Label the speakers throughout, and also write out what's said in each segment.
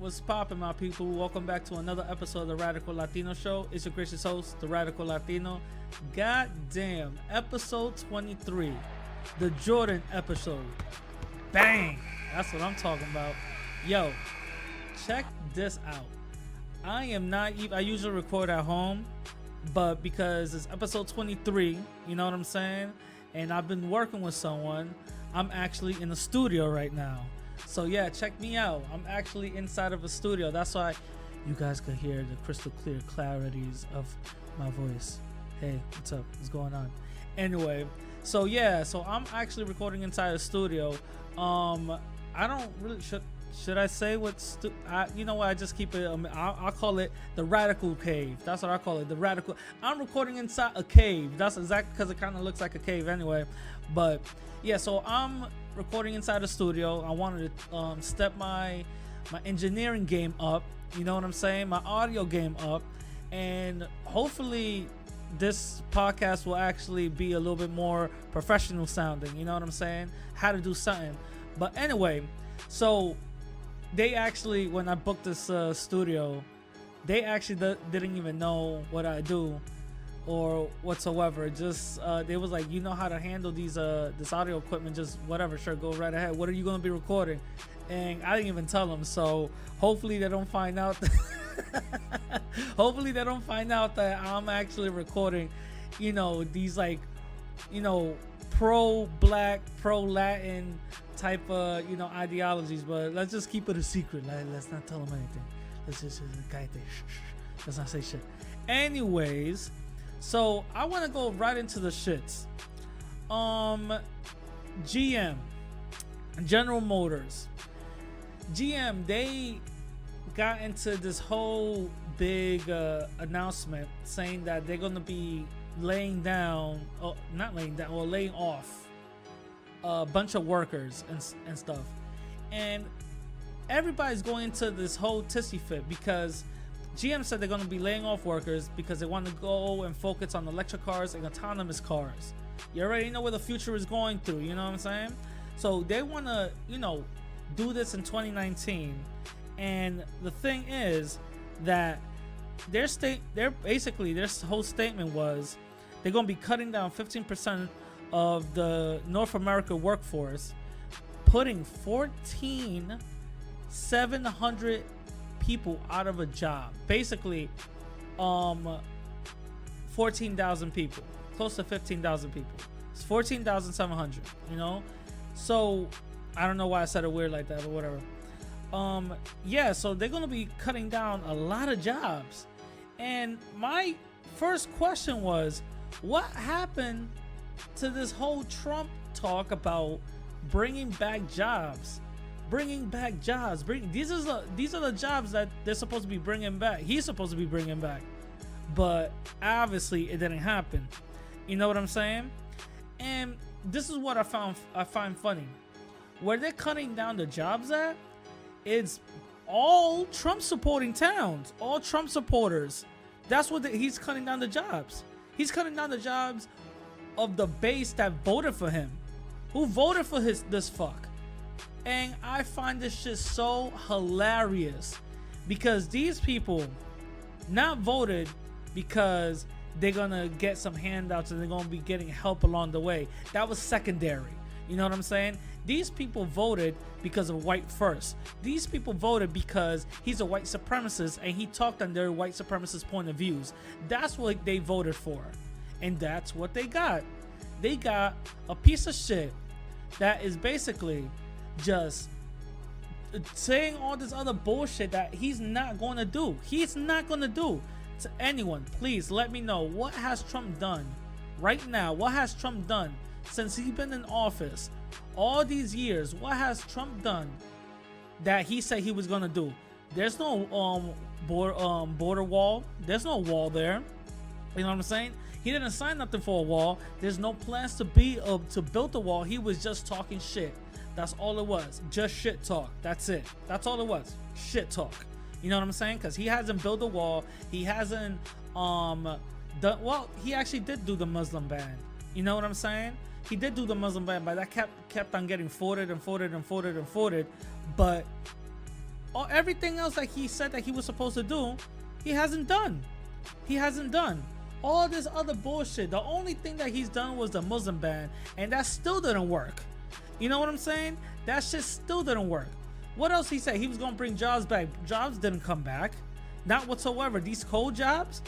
Speaker 1: What's poppin', my people? Welcome back to another episode of the Radical Latino Show. It's your gracious host, the Radical Latino. God damn, episode 23, the Jordan episode. Bang! That's what I'm talking about. Yo, check this out. I usually record at home, but because it's episode 23, you know what I'm saying? And I've been working with someone, I'm actually in the studio right now. So yeah, check me out. I'm actually inside of a studio. That's why you guys could hear the crystal clear clarities of my voice. Hey, what's up? What's going on? Anyway, so yeah, so I'm actually recording inside a studio. I don't really should I say what's you know what? I just keep it. I'll call it the Radical Cave. That's what I call it. The Radical. I'm recording inside a cave. That's exactly because it kind of looks like a cave anyway. But yeah, so I'm recording inside the studio. I wanted to step my engineering game up. You know what I'm saying? My audio game up, and hopefully this podcast will actually be a little bit more professional sounding. You know what I'm saying? How to do something. But anyway, so they actually, when I booked this studio, they actually didn't even know what I do or whatsoever. Just they was like, you know how to handle these this audio equipment, just whatever, sure, go right ahead. What are you gonna be recording? And I didn't even tell them. So hopefully they don't find out hopefully they don't find out that I'm actually recording, you know, these like, you know, pro-black, pro-Latin type of, you know, ideologies. But let's just keep it a secret. Let's not tell them anything. Let's just let's not say shit. Anyways, so I want to go right into the shits. GM, General Motors, GM, they got into this whole big announcement saying that they're gonna be laying off a bunch of workers and stuff, and everybody's going into this whole tissy fit because GM said they're going to be laying off workers because they want to go and focus on electric cars and autonomous cars. You already know where the future is going through, you know what I'm saying? So they want to, you know, do this in 2019. And the thing is that their whole statement was they're going to be cutting down 15% of the North America workforce, putting 1,700 people out of a job. Basically 14,000 people, close to 15,000 people. It's 14,700, you know. So I don't know why I said it weird like that or whatever. Yeah, so they're gonna be cutting down a lot of jobs. And my first question was, what happened to this whole Trump talk about bringing back jobs? These are the jobs that they're supposed to be bringing back. He's supposed to be bringing back, but obviously it didn't happen. You know what I'm saying? And this is what I find funny. Where they're cutting down the jobs at, it's all Trump supporting towns, all Trump supporters. That's what he's cutting down the jobs. He's cutting down the jobs of the base that voted for him, who voted for this fuck. And I find this shit so hilarious because these people not voted because they're gonna get some handouts and they're gonna be getting help along the way. That was secondary. You know what I'm saying? These people voted because of white first. These people voted because he's a white supremacist and he talked on their white supremacist point of views. That's what they voted for. And that's what they got. They got a piece of shit that is basically just saying all this other bullshit that he's not going to do. He's not going to do. To anyone, please let me know, what has Trump done right now? What has Trump done since he's been in office all these years? What has Trump done that he said he was going to do? There's no border wall. There's no wall there. You know what I'm saying? He didn't sign nothing for a wall. There's no plans to build a wall. He was just talking shit. That's all it was. Just shit talk. That's it. That's all it was. Shit talk. You know what I'm saying? Because he hasn't built a wall. He hasn't done, well, he actually did do the Muslim ban. You know what I'm saying? He did do the Muslim ban, but that kept on getting forwarded. But everything else that he said that he was supposed to do, he hasn't done. He hasn't done. All this other bullshit. The only thing that he's done was the Muslim ban, and that still didn't work. You know what I'm saying? That shit still didn't work. What else he said? He was gonna bring jobs back. Jobs didn't come back. Not whatsoever. These cold jobs,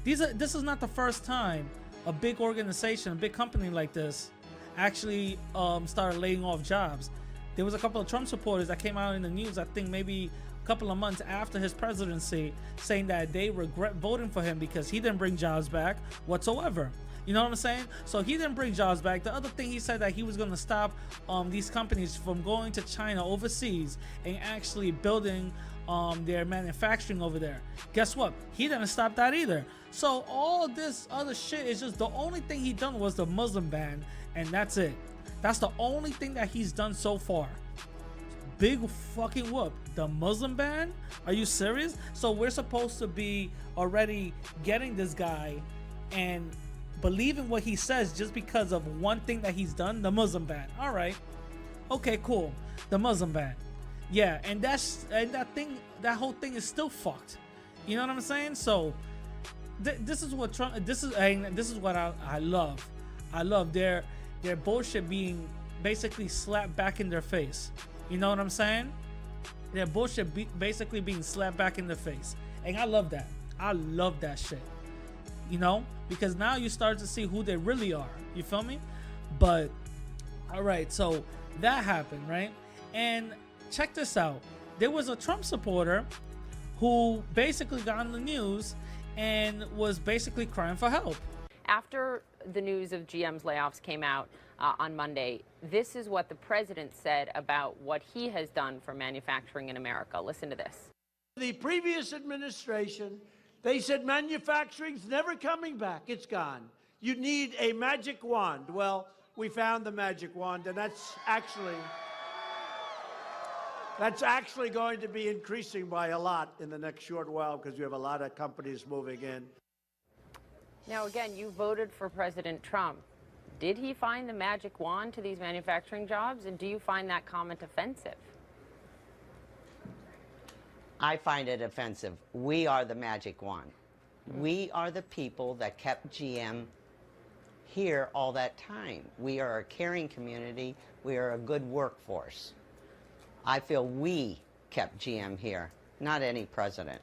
Speaker 1: this is not the first time a big organization, a big company like this actually started laying off jobs. There was a couple of Trump supporters that came out in the news, I think maybe a couple of months after his presidency, saying that they regret voting for him because he didn't bring jobs back whatsoever. You know what I'm saying? So he didn't bring jobs back. The other thing, he said that he was going to stop these companies from going to China overseas and actually building their manufacturing over there. Guess what? He didn't stop that either. So all this other shit is just, the only thing he done was the Muslim ban, and that's it. That's the only thing that he's done so far. Big fucking whoop. The Muslim ban? Are you serious? So we're supposed to be already getting this guy and believing what he says just because of one thing that he's done? The Muslim ban. All right. Okay, cool. The Muslim ban. Yeah, and that whole thing is still fucked. You know what I'm saying? So this is what Trump. This is what I love. I love their bullshit being basically slapped back in their face. You know what I'm saying? Their bullshit basically being slapped back in the face, and I love that. I love that shit. You know, because now you start to see who they really are. You feel me? But all right, so that happened, right? And check this out. There was a Trump supporter who basically got on the news and was basically crying for help.
Speaker 2: After the news of GM's layoffs came out on Monday, this is what the president said about what he has done for manufacturing in America. Listen to this.
Speaker 3: The previous administration, they said manufacturing's never coming back. It's gone. You need a magic wand. Well, we found the magic wand, and that's actually going to be increasing by a lot in the next short while because you have a lot of companies moving in.
Speaker 2: Now, again, you voted for President Trump. Did he find the magic wand to these manufacturing jobs, and do you find that comment offensive?
Speaker 4: I find it offensive. We are the magic wand. We are the people that kept GM here all that time. We are a caring community. We are a good workforce. I feel we kept GM here, not any president.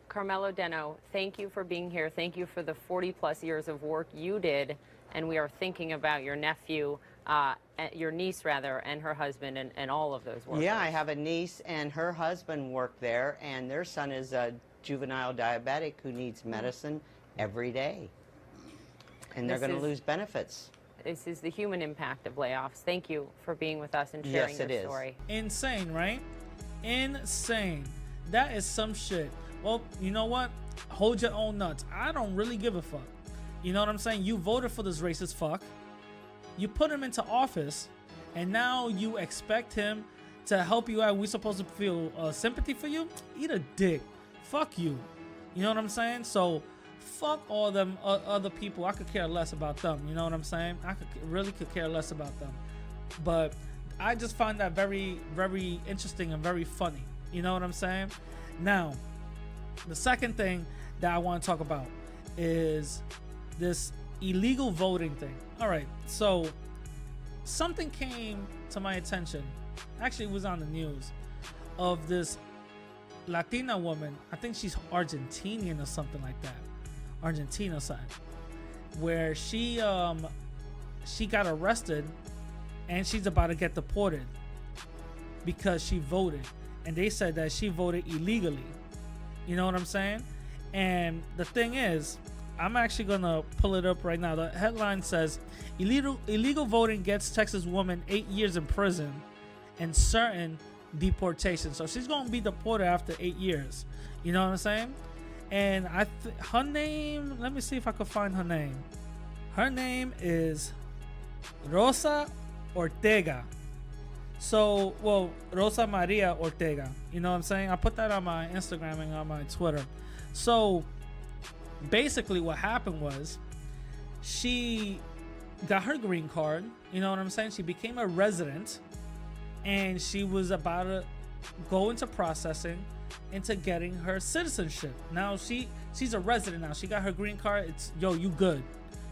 Speaker 2: Carmelo Deno, thank you for being here. Thank you for the 40-plus years of work you did. And we are thinking about your nephew, your niece, rather, and her husband and all of those workers.
Speaker 4: Yeah, I have a niece and her husband work there, and their son is a juvenile diabetic who needs medicine every day. And they're going to lose benefits.
Speaker 2: This is the human impact of layoffs. Thank you for being with us and sharing your story.
Speaker 1: Insane, right? Insane. That is some shit. Well, you know what? Hold your own nuts. I don't really give a fuck. You know what I'm saying? You voted for this racist fuck. You put him into office, and now you expect him to help you out. We supposed to feel sympathy for you? Eat a dick. Fuck you. You know what I'm saying? So fuck all them other people. I could care less about them. You know what I'm saying? I really could care less about them. But I just find that very, very interesting and very funny. You know what I'm saying? Now, the second thing that I want to talk about is this illegal voting thing. All right, so something came to my attention. Actually, it was on the news of this Latina woman. I think she's Argentinian or something like that. Argentina side, where she got arrested and she's about to get deported because she voted, and they said that she voted illegally. You know what I'm saying? And the thing is, I'm actually gonna pull it up right now. The headline says illegal voting gets Texas woman 8 years in prison and certain deportation. So she's gonna be deported after 8 years. You know what I'm saying? And her name, let me see if I can find her name. Her name is Rosa Ortega. So, well, Rosa Maria Ortega. You know what I'm saying? I put that on my Instagram and on my Twitter. So, basically what happened was she got her green card. You know what I'm saying? She became a resident. and she was about to go into processing into getting her citizenship. Now she's a resident now. She got her green card. It's, yo, you good.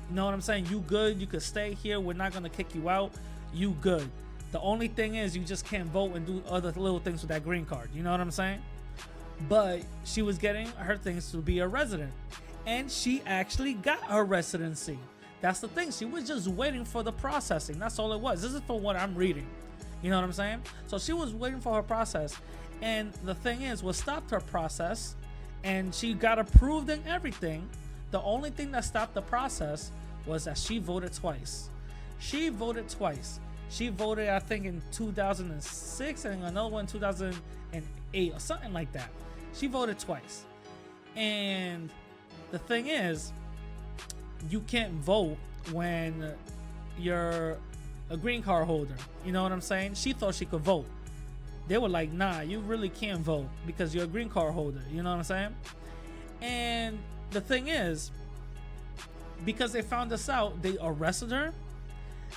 Speaker 1: You know what I'm saying? You good. You could stay here. We're not gonna kick you out. You good. The only thing is you just can't vote and do other little things with that green card. You know what I'm saying? But she was getting her things to be a resident, and she actually got her residency. That's the thing. She was just waiting for the processing. That's all it was. This is from what I'm reading. You know what I'm saying? So she was waiting for her process. And the thing is, what stopped her process, and she got approved and everything, the only thing that stopped the process was that she voted twice. She voted twice. She voted, I think, in 2006 and another one in 2008 or something like that. She voted twice. And the thing is, you can't vote when you're a green card holder. You know what I'm saying? She thought she could vote. They were like, nah, you really can't vote because you're a green card holder. You know what I'm saying? And the thing is, because they found this out, they arrested her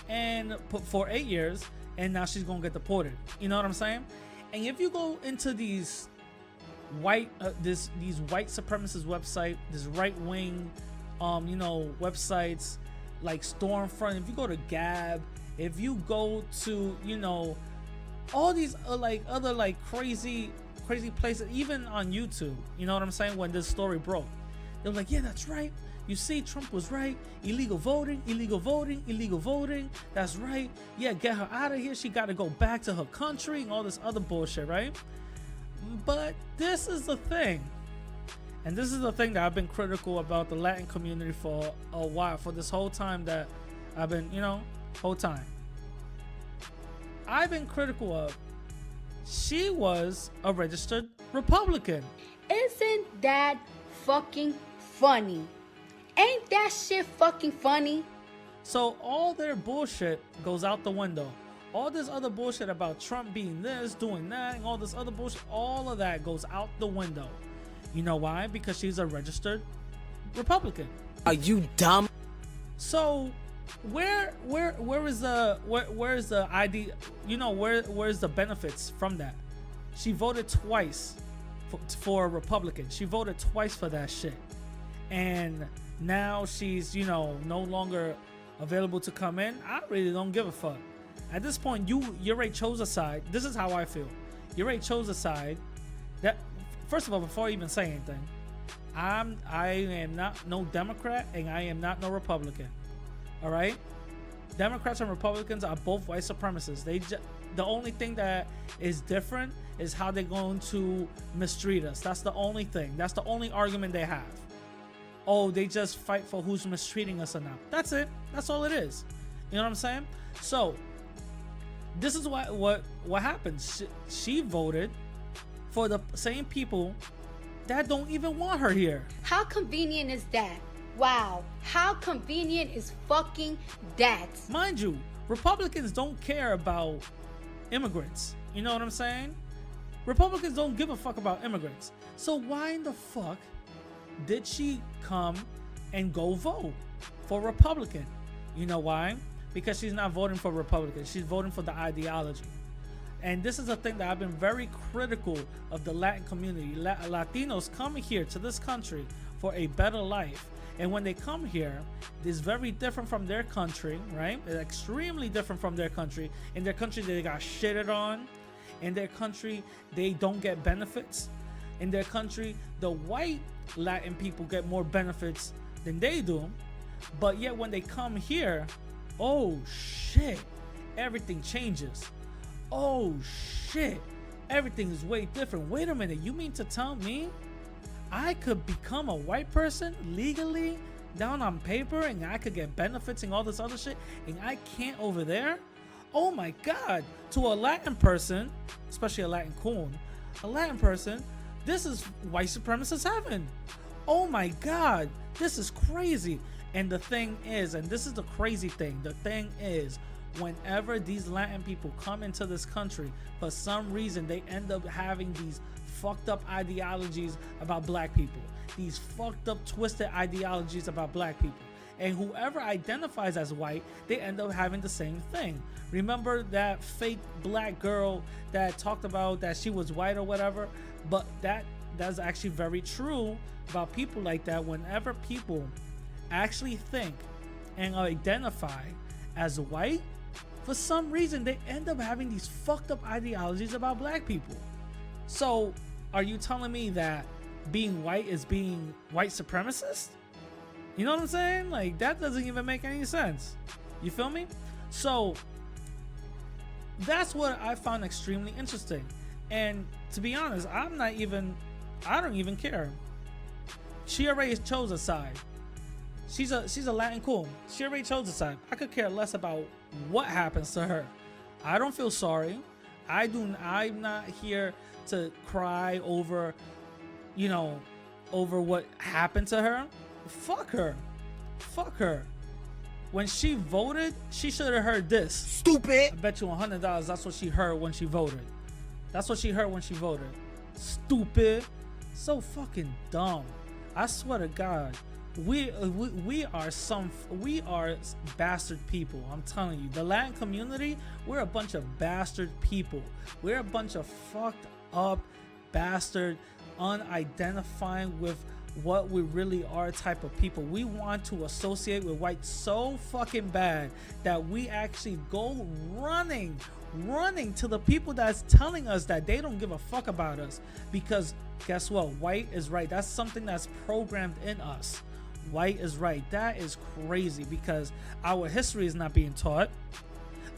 Speaker 1: and put for 8 years, and now she's gonna get deported. You know what I'm saying? And if you go into these white these white supremacist website, this right wing websites like Stormfront, if you go to Gab, if you go to all these other crazy places, even on YouTube, you know what I'm saying, when this story broke, they were like, yeah, that's right, you see, Trump was right, illegal voting, that's right, yeah, get her out of here, she got to go back to her country, and all this other bullshit, right? But this is the thing, and this is the thing that I've been critical about the Latin community for a while, for this whole time that I've been, whole time. I've been critical of. She was a registered Republican.
Speaker 5: Isn't that fucking funny? Ain't that shit fucking funny?
Speaker 1: So all their bullshit goes out the window. All this other bullshit about Trump being this, doing that, and all this other bullshit, all of that goes out the window. You know why? Because she's a registered Republican.
Speaker 6: Are you dumb?
Speaker 1: So where is the ID? Where's the benefits from that? She voted twice for a Republican. She voted twice for that shit, and now she's no longer available to come in. I really don't give a fuck. At this point, you already chose a side. This is how I feel. You already chose a side. That, first of all, before I even say anything, I am not no Democrat and I am not no Republican. All right, Democrats and Republicans are both white supremacists. The only thing that is different is how they're going to mistreat us. That's the only thing. That's the only argument they have. Oh, they just fight for who's mistreating us or not. That's it. That's all it is. You know what I'm saying? So this is what happened. She voted for the same people that don't even want her here.
Speaker 5: How convenient is that? Wow, how convenient is fucking that?
Speaker 1: Mind you, Republicans don't care about immigrants. You know what I'm saying? Republicans don't give a fuck about immigrants. So why in the fuck did she come and go vote for Republican? You know why? Because she's not voting for Republican. She's voting for the ideology. And this is a thing that I've been very critical of the Latin community. Latinos come here to this country for a better life. And when they come here, it's very different from their country, right? It's extremely different from their country. In their country, they got shitted on. In their country, they don't get benefits. In their country, the white Latin people get more benefits than they do. But yet when they come here, oh shit, everything changes. Oh shit, everything is way different. Wait a minute, you mean to tell me I could become a white person legally down on paper and I could get benefits and all this other shit and I can't over there? Oh my God, to a Latin person, especially a Latin coon, a Latin person, this is white supremacist heaven. Oh my God, this is crazy. And the thing is, and this is the crazy thing, the thing is, whenever these Latin people come into this country, for some reason they end up having these fucked up ideologies about black people, these fucked up twisted ideologies about black people. and whoever identifies as white, they end up having the same thing. Remember that fake black girl that talked about that she was white or whatever? But that's actually very true about people like that. Whenever people actually think and identify as white, for some reason they end up having these fucked up ideologies about black people. So are you telling me that being white is being white supremacist? You know what I'm saying? Like, that doesn't even make any sense. You feel me? So that's what I found extremely interesting. And to be honest, I don't even care. She already chose a side. She's a Latin cool. She already chose a side. I could care less about what happens to her. I don't feel sorry. I'm not here to cry over, over what happened to her. Fuck her. Fuck her. When she voted, she should have heard this. Stupid. I bet you $100 that's what she heard when she voted. That's what she heard when she voted. Stupid. So fucking dumb. I swear to God. We are bastard people. I'm telling you, the Latin community, we're a bunch of bastard people. We're a bunch of fucked up bastard, unidentifying with what we really are type of people. We want to associate with white so fucking bad that we actually go running to the people that's telling us that they don't give a fuck about us, because guess what? White is right. That's something that's programmed in us. White is right. That is crazy, because our history is not being taught.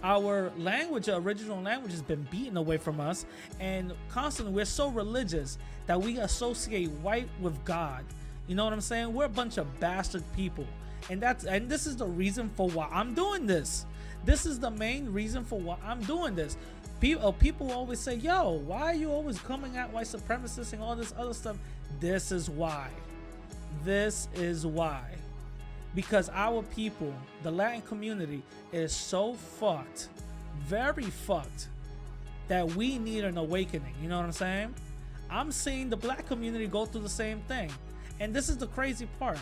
Speaker 1: Our language, original language, has been beaten away from us, and constantly we're so religious that we associate white with God. You know what I'm saying? We're a bunch of bastard people, and this is the reason for why I'm doing this. This is the main reason for why I'm doing this. People always say, "Yo, why are you always coming at white supremacists and all this other stuff?" This is why. This is why. Because our people, the Latin community, is so fucked, very fucked, that we need an awakening. You know what I'm saying? I'm seeing the black community go through the same thing. And this is the crazy part.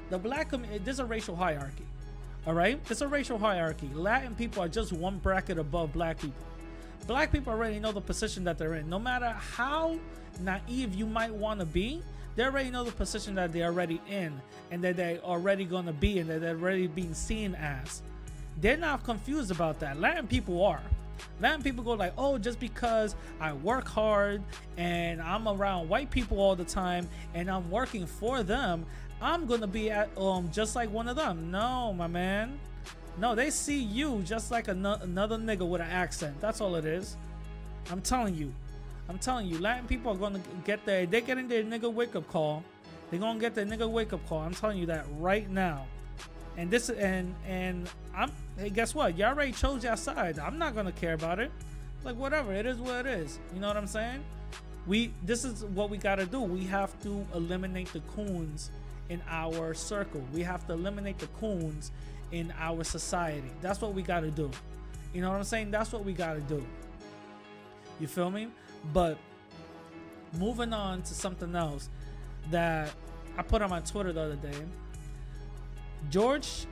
Speaker 1: The black community, there's a racial hierarchy. All right? There's a racial hierarchy. Latin people are just one bracket above black people. Black people already know the position that they're in. No matter how naive you might want to be, they already know the position that they're already in, and that they're already going to be, and that they're already being seen as. They're not confused about that. Latin people are. Latin people go like, oh, just because I work hard and I'm around white people all the time and I'm working for them, I'm going to be at just like one of them. No, my man. No, they see you just like another nigga with an accent. That's all it is. I'm telling you, Latin people are gonna get they're getting their nigga wake up call. They're gonna get their nigga wake up call. I'm telling you that right now. And this and hey, guess what? You already chose your side. I'm not gonna care about it. Like, whatever, it is what it is. You know what I'm saying? This is what we gotta do. We have to eliminate the coons in our circle. We have to eliminate the coons in our society. That's what we gotta do. You know what I'm saying? That's what we gotta do. You feel me? But moving on to something else that I put on my Twitter the other day. George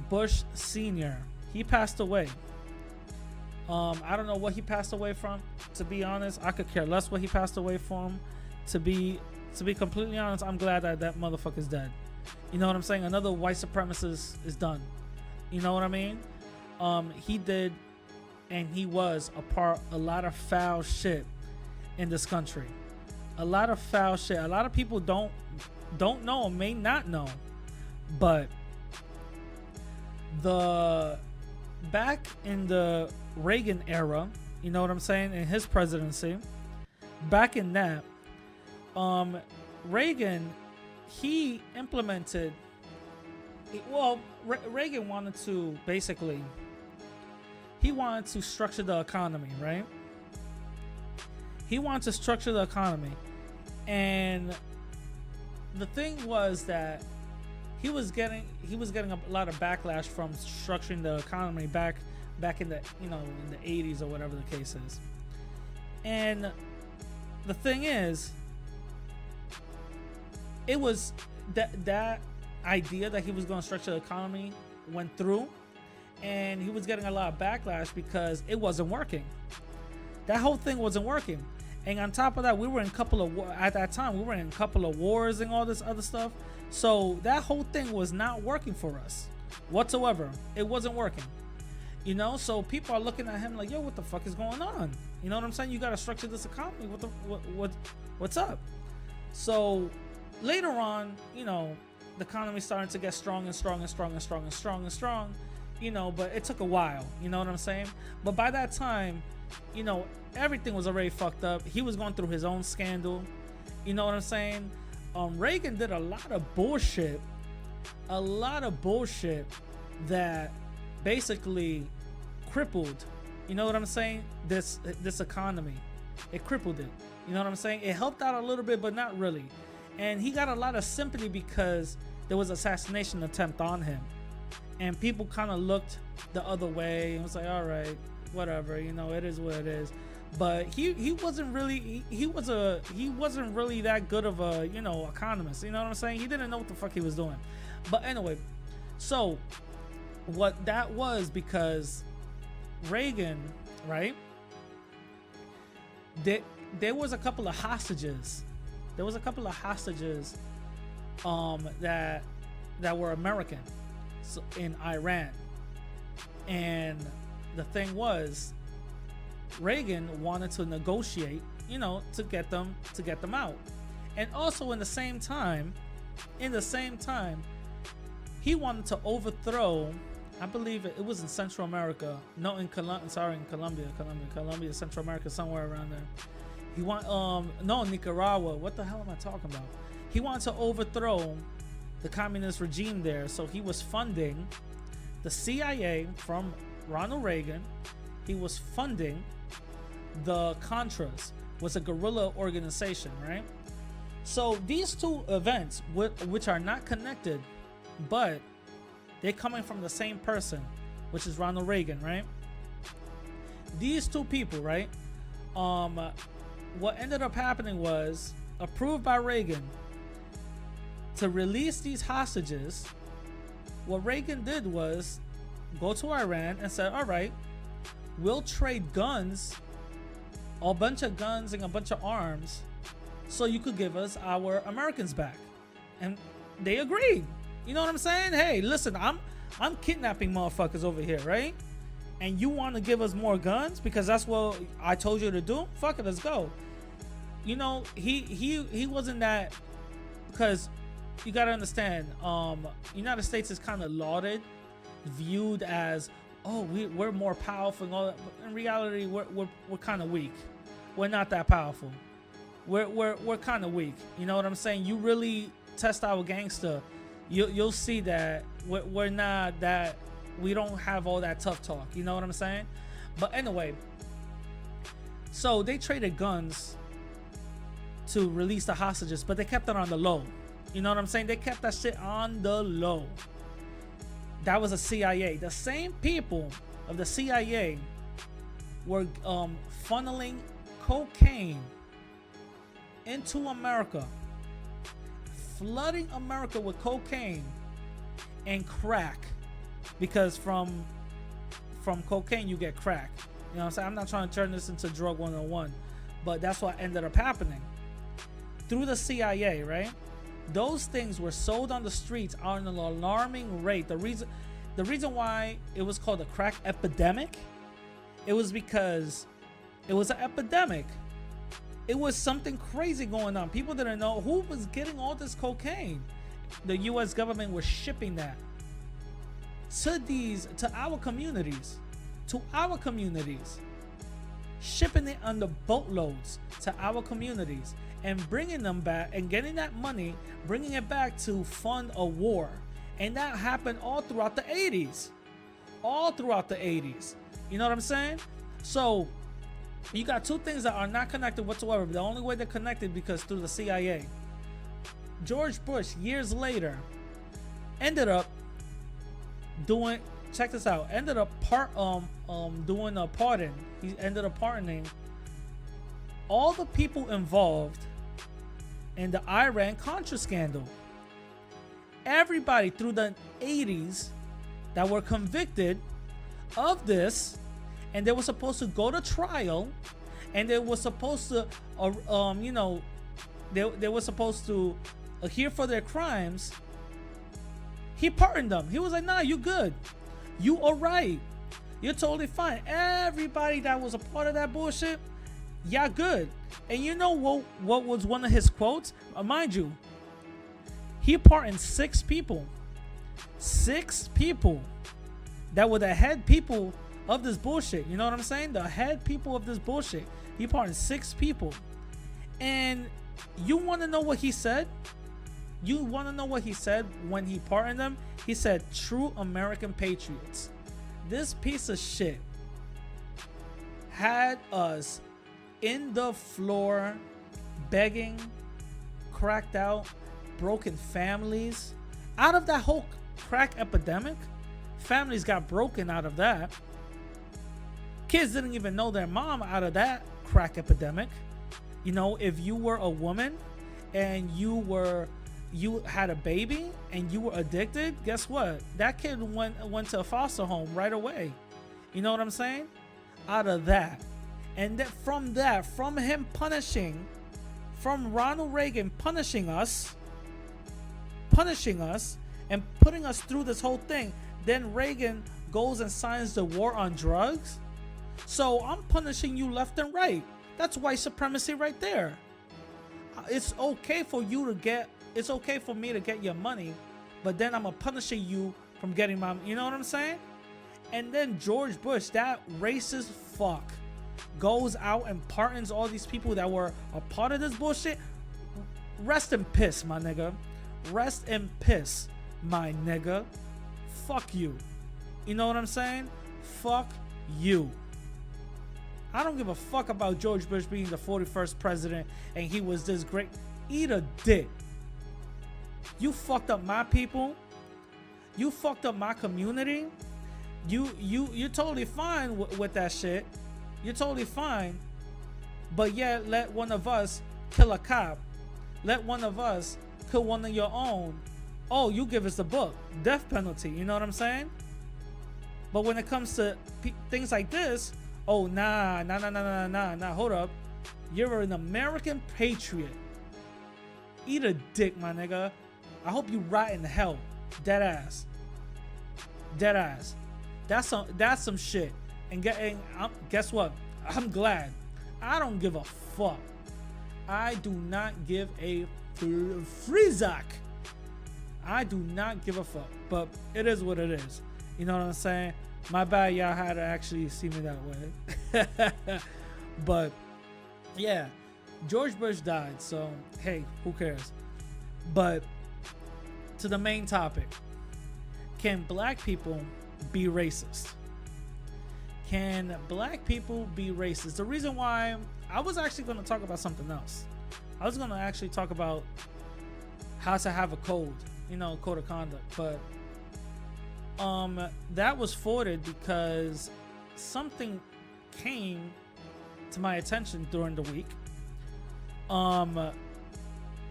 Speaker 1: Bush Sr., he passed away. I don't know what he passed away from, to be honest. I could care less what he passed away from. To be completely honest, I'm glad that motherfucker's dead. You know what I'm saying? Another white supremacist is done. You know what I mean? He did, and he was a lot of foul shit in this country. A lot of foul shit. A lot of people don't know or may not know. But back in the Reagan era, you know what I'm saying, in his presidency, back in that, Reagan, he implemented, Reagan wanted to basically, he wanted to structure the economy, right? He wanted to structure the economy. And the thing was that he was getting a lot of backlash from structuring the economy back in the, in the 80s or whatever the case is. And the thing is, it was that idea that he was going to structure the economy went through, and he was getting a lot of backlash because it wasn't working. That whole thing wasn't working. And on top of that, we were in a couple of at that time we were in a couple of wars and all this other stuff. So that whole thing was not working for us whatsoever. It wasn't working. You know, so people are looking at him like, yo, what the fuck is going on? You know what I'm saying? You got to structure this economy. What's up? So later on, you know, the economy started to get strong and strong and strong and strong and strong and strong, you know, but it took a while. You know what I'm saying? But by that time, you know, everything was already fucked up. He was going through his own scandal. You know what I'm saying? Reagan did a lot of bullshit that basically crippled, you know what I'm saying, this economy. It crippled it. You know what I'm saying? It helped out a little bit, but not really. And he got a lot of sympathy because there was assassination attempt on him, and people kind of looked the other way and was like, all right, whatever, you know, it is what it is. But he wasn't really he wasn't really that good of a, you know, economist. You know what I'm saying? He didn't know what the fuck he was doing. But anyway, so what that was, because Reagan, right? There was a couple of hostages. There was a couple of hostages that were American in Iran. And the thing was, Reagan wanted to negotiate, you know, to get them out. And also in the same time, he wanted to overthrow, I believe it was in Central America. No, in Colombia, Central America, somewhere around there. He Nicaragua. What the hell am I talking about? He wanted to overthrow the communist regime there. So he was funding the CIA from Ronald Reagan. He was funding the Contras, was a guerrilla organization, right? So these two events, which are not connected, but they're coming from the same person, which is Ronald Reagan, right? These two people, right? What ended up happening was, approved by Reagan to release these hostages. What Reagan did was go to Iran and said, all right, we'll trade guns, a bunch of guns and a bunch of arms, so you could give us our Americans back. And they agreed. You know what I'm saying? Hey, listen, I'm kidnapping motherfuckers over here, right? And you want to give us more guns because that's what I told you to do? Fuck it, let's go. You know, he wasn't that, because you gotta understand, United States is kind of lauded, viewed as, oh, we're more powerful and all that. But in reality, we're kind of weak. We're not that powerful. We're kind of weak. You know what I'm saying? You really test our gangster, you'll see that we're not that. We don't have all that tough talk. You know what I'm saying? But anyway, so they traded guns to release the hostages, but they kept it on the low. You know what I'm saying? They kept that shit on the low. That was the CIA. The same people of the CIA were funneling cocaine into America, flooding America with cocaine and crack, because from cocaine you get crack. You know what I'm saying? I'm not trying to turn this into drug 101, but that's what ended up happening through the CIA, right? Those things were sold on the streets on an alarming rate. The reason why it was called a crack epidemic, it was because it was an epidemic. It was something crazy going on. People didn't know who was getting all this cocaine. The US government was shipping that to our communities, shipping it on the boatloads to our communities and bringing them back and getting that money, bringing it back to fund a war. And that happened all throughout the 80s. You know what I'm saying? So you got two things that are not connected whatsoever. The only way they're connected because through the CIA. George Bush, years later, ended up doing, check this out, ended up doing a pardon. He ended up pardoning all the people involved in the Iran Contra scandal. everybody through the 80s that were convicted of this, and they were supposed to go to trial, and they were supposed to, you know, they were supposed to adhere for their crimes. He pardoned them. He was like, nah, you good. You all right. You're totally fine. Everybody that was a part of that bullshit, y'all good. And you know what was one of his quotes? Mind you, he pardoned 6 people. 6 people that were the head people of this bullshit. You know what I'm saying? The head people of this bullshit. He pardoned 6 people. And you want to know what he said? You want to know what he said when he pardoned them? He said, true American patriots. This piece of shit had us in the floor begging, cracked out, broken families. Out of that whole crack epidemic, families got broken out of that. Kids didn't even know their mom out of that crack epidemic. You know, if you were a woman and you had a baby and you were addicted, guess what? That kid went to a foster home right away. You know what I'm saying? Out of that. And that from him punishing, from Ronald Reagan punishing us and putting us through this whole thing, then Reagan goes and signs the war on drugs. So I'm punishing you left and right. That's white supremacy right there. It's okay for me to get your money, but then I'm punishing you from getting my, you know what I'm saying? And then George Bush, that racist fuck, goes out and pardons all these people that were a part of this bullshit. Rest in piss, my nigga. Rest in piss, my nigga. Fuck you. You know what I'm saying? Fuck you. I don't give a fuck about George Bush being the 41st president and he was this great. Eat a dick. You fucked up my people. You fucked up my community. You're totally fine with that shit. You're totally fine. But yet let one of us kill a cop. Let one of us kill one of your own. Oh, you give us the book. Death penalty. You know what I'm saying? But when it comes to things like this, oh, nah. Hold up. You're an American patriot. Eat a dick, my nigga. I hope you rot in hell. Dead ass. Dead ass. That's some shit. And guess what? I'm glad. I don't give a fuck. I do not give a freezak. I do not give a fuck. But it is what it is. You know what I'm saying? My bad, y'all had to actually see me that way. But yeah, George Bush died, so hey, who cares? But to the main topic, can black people be racist? Can black people be racist? The reason why I was actually going to talk about something else. I was going to actually talk about how to have a code, code of conduct, but that was forwarded because something came to my attention during the week.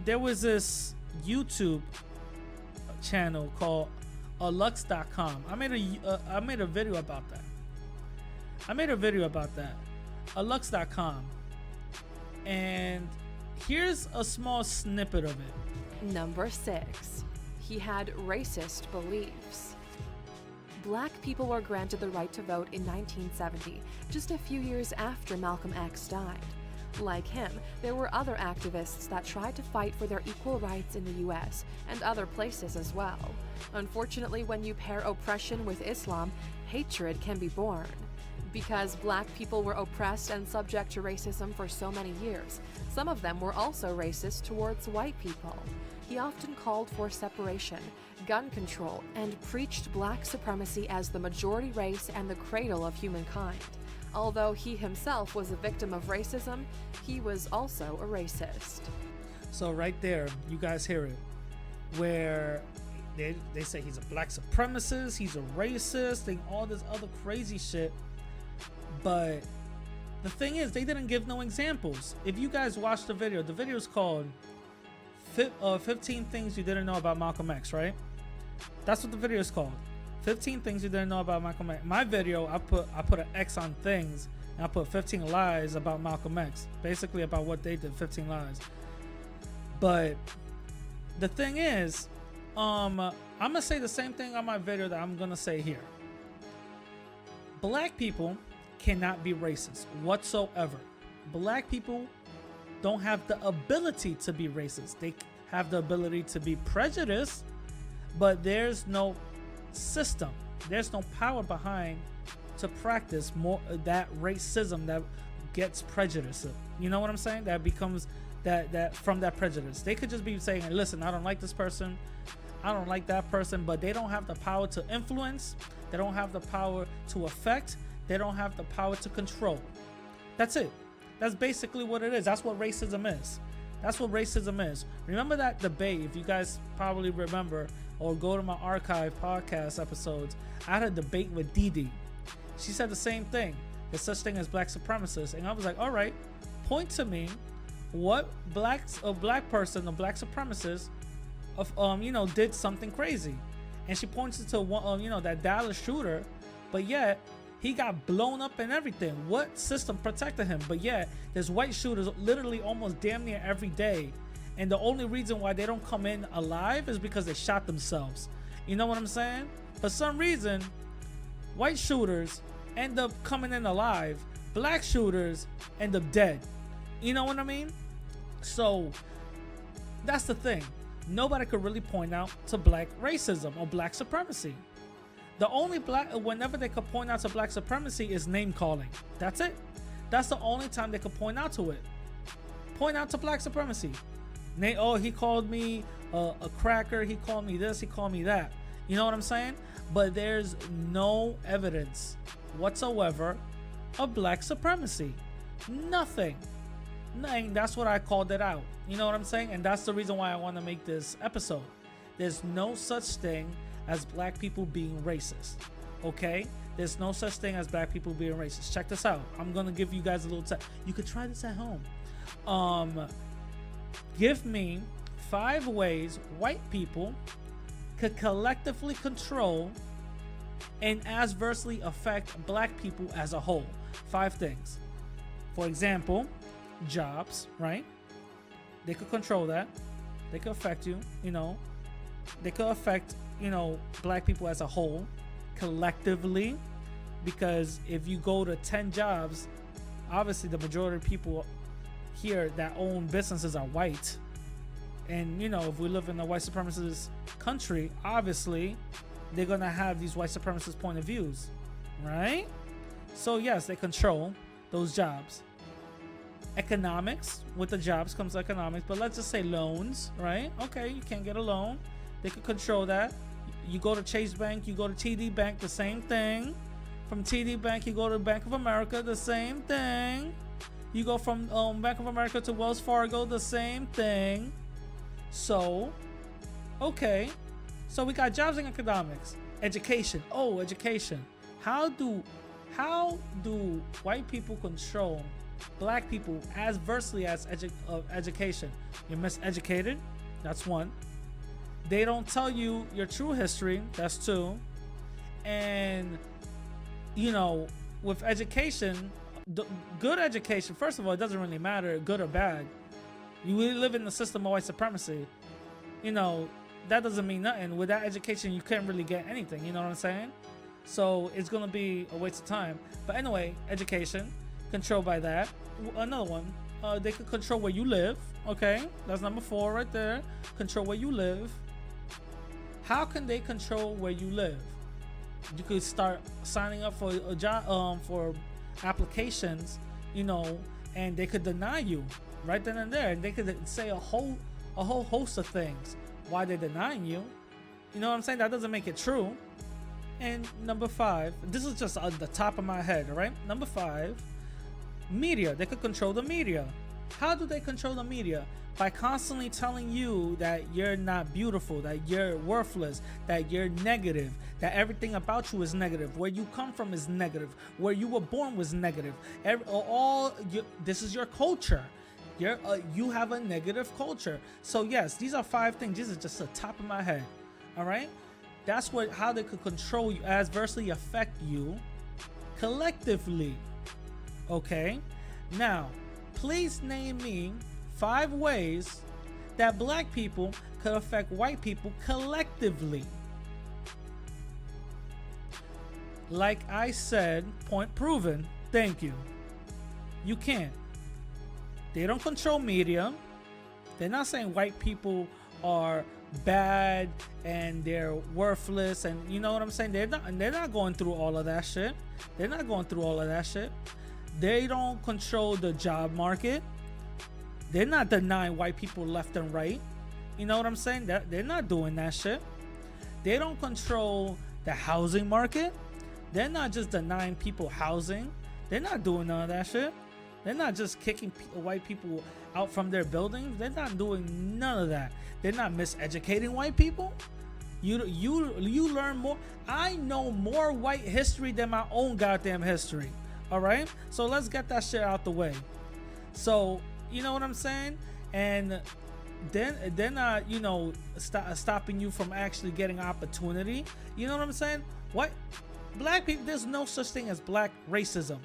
Speaker 1: There was this YouTube channel called alux.com. I made a video about that. alux.com. And here's a small snippet of it.
Speaker 6: Number 6. He had racist beliefs. Black people were granted the right to vote in 1970, just a few years after Malcolm X died. Like him, there were other activists that tried to fight for their equal rights in the US and other places as well. Unfortunately, when you pair oppression with Islam, hatred can be born. Because black people were oppressed and subject to racism for so many years, some of them were also racist towards white people. He often called for separation, gun control, and preached black supremacy as the majority race and the cradle of humankind. Although he himself was a victim of racism, he was also a racist.
Speaker 1: So right there, you guys hear it, where they say he's a black supremacist, he's a racist, and all this other crazy shit. But the thing is, they didn't give no examples. If you guys watch the video is called 15 Things You Didn't Know About Malcolm X, right? That's what the video is called. 15 things you didn't know about Malcolm X. My video, I put an X on things, and I put 15 lies about Malcolm X. Basically about what they did, 15 lies. But the thing is, I'm gonna say the same thing on my video that I'm gonna say here. Black people cannot be racist whatsoever. Black people don't have the ability to be racist. They have the ability to be prejudiced, but there's no system, there's no power behind to practice more that racism that gets prejudice. You know what I'm saying? That becomes that from that prejudice. They could just be saying, listen, I don't like this person, I don't like that person, but they don't have the power to influence, they don't have the power to affect, they don't have the power to control. That's it. That's basically what it is. That's what racism is. That's what racism is. Remember that debate, if you guys probably remember, or go to my archive podcast episodes, I had a debate with Dee. She said the same thing. There's such thing as black supremacists. And I was like, all right, point to me what black person, a black supremacist, did something crazy. And she pointed to one, that Dallas shooter, but yet he got blown up and everything. What system protected him? But yet there's white shooters literally almost damn near every day. And the only reason why they don't come in alive is because they shot themselves. You know what I'm saying? For some reason, white shooters end up coming in alive. Black shooters end up dead. You know what I mean? So that's the thing. Nobody could really point out to black racism or black supremacy. The only whenever they could point out to black supremacy is name calling. That's it. That's the only time they could point out to it. Point out to black supremacy. He called me a cracker. He called me this. He called me that. You know what I'm saying? But there's no evidence whatsoever of black supremacy. Nothing. That's what I called it out. You know what I'm saying? And that's the reason why I want to make this episode. There's no such thing as black people being racist. Okay? There's no such thing as black people being racist. Check this out. I'm going to give you guys a little tip. You could try this at home. Give me 5 ways white people could collectively control and adversely affect black people as a whole. 5 things. For example, jobs, right? They could control that. They could affect you, They could affect, black people as a whole collectively, because if you go to 10 jobs, obviously the majority of people here that own businesses are white. And, if we live in a white supremacist country, obviously they're going to have these white supremacist point of views, right? So yes, they control those jobs. Economics, with the jobs comes economics, but let's just say loans, right? Okay, you can't get a loan. They could control that. You go to Chase Bank, you go to TD Bank, the same thing. From TD Bank, you go to Bank of America, the same thing. You go from Bank of America to Wells Fargo, the same thing. So, okay. So we got jobs and economics. Education. Oh, education. How do white people control black people adversely as education? You're miseducated. That's 1. They don't tell you your true history. That's 2. And, with education, good education, first of all, it doesn't really matter, good or bad. You live in the system of white supremacy. That doesn't mean nothing. Without education, you can't really get anything. You know what I'm saying? So it's going to be a waste of time. But anyway, education, controlled by that. Another one, they could control where you live. Okay, that's number 4 right there. Control where you live. How can they control where you live? You could start signing up for a job, for applications, and they could deny you right then and there. And they could say a whole host of things why they're denying you. You know what I'm saying? That doesn't make it true. And number 5, this is just on the top of my head, all right? Number 5, media. They could control the media. How do they control the media? By constantly telling you that you're not beautiful, that you're worthless, that you're negative, that everything about you is negative, where you come from is negative, where you were born was negative. This is your culture. You have a negative culture. So yes, these are 5 things. These are just the top of my head. All right. That's how they could control you, adversely affect you collectively. Okay? Now, please name me 5 ways that black people could affect white people collectively. Like I said, point proven. Thank you. You can't. They don't control media. They're not saying white people are bad and they're worthless, and you know what I'm saying? They're not going through all of that shit. They're not going through all of that shit. They don't control the job market. They're not denying white people left and right. You know what I'm saying? They're not doing that shit. They don't control the housing market. They're not just denying people housing. They're not doing none of that shit. They're not just kicking white people out from their buildings. They're not doing none of that. They're not miseducating white people. You learn more. I know more white history than my own goddamn history. All right? So let's get that shit out the way. So, you know what I'm saying? And then they're not, stopping you from actually getting opportunity. You know what I'm saying? What? Black people, there's no such thing as black racism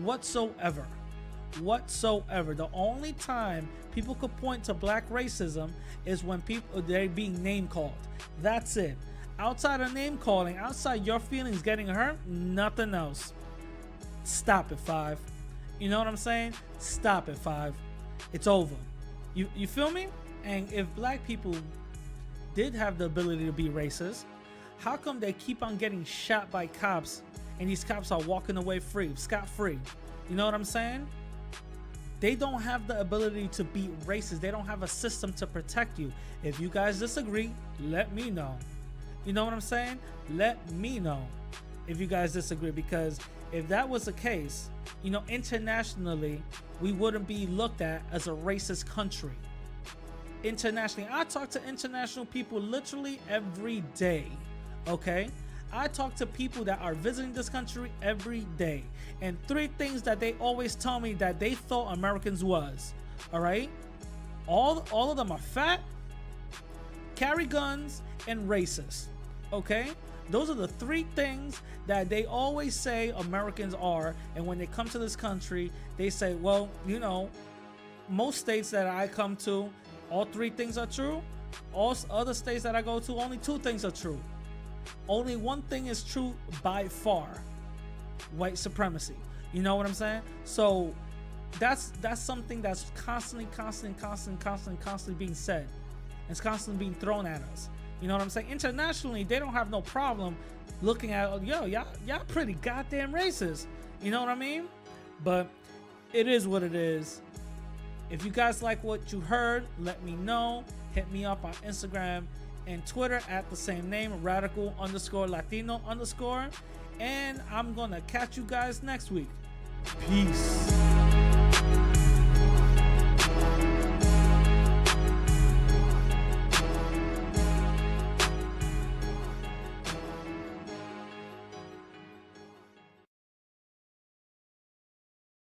Speaker 1: whatsoever. The only time people could point to black racism is when they're being name called. That's it. Outside of name calling, outside your feelings getting hurt, nothing else. Stop it, 5. You know what I'm saying? Stop it, 5. It's over. You feel me? And if black people did have the ability to be racist, how come they keep on getting shot by cops and these cops are walking away free, scot-free? You know what I'm saying? They don't have the ability to be racist. They don't have a system to protect you. If you guys disagree, let me know. You know what I'm saying? Let me know if you guys disagree, because if that was the case, internationally, we wouldn't be looked at as a racist country. Internationally, I talk to international people literally every day. Okay, I talk to people that are visiting this country every day, and 3 things that they always tell me that they thought Americans was. All right, all of them are fat, carry guns, and racist. Okay, those are the 3 things that they always say Americans are, and when they come to this country, they say, well, most states that I come to, all 3 things are true. All other states that I go to, only 2 things are true. Only 1 thing is true by far: white supremacy. You know what I'm saying? So that's something that's constantly being said. It's constantly being thrown at us. You know what I'm saying? Internationally, they don't have no problem looking at, y'all pretty goddamn racist. You know what I mean? But it is what it is. If you guys like what you heard, let me know. Hit me up on Instagram and Twitter at the same name, radical_Latino_. And I'm gonna catch you guys next week. Peace.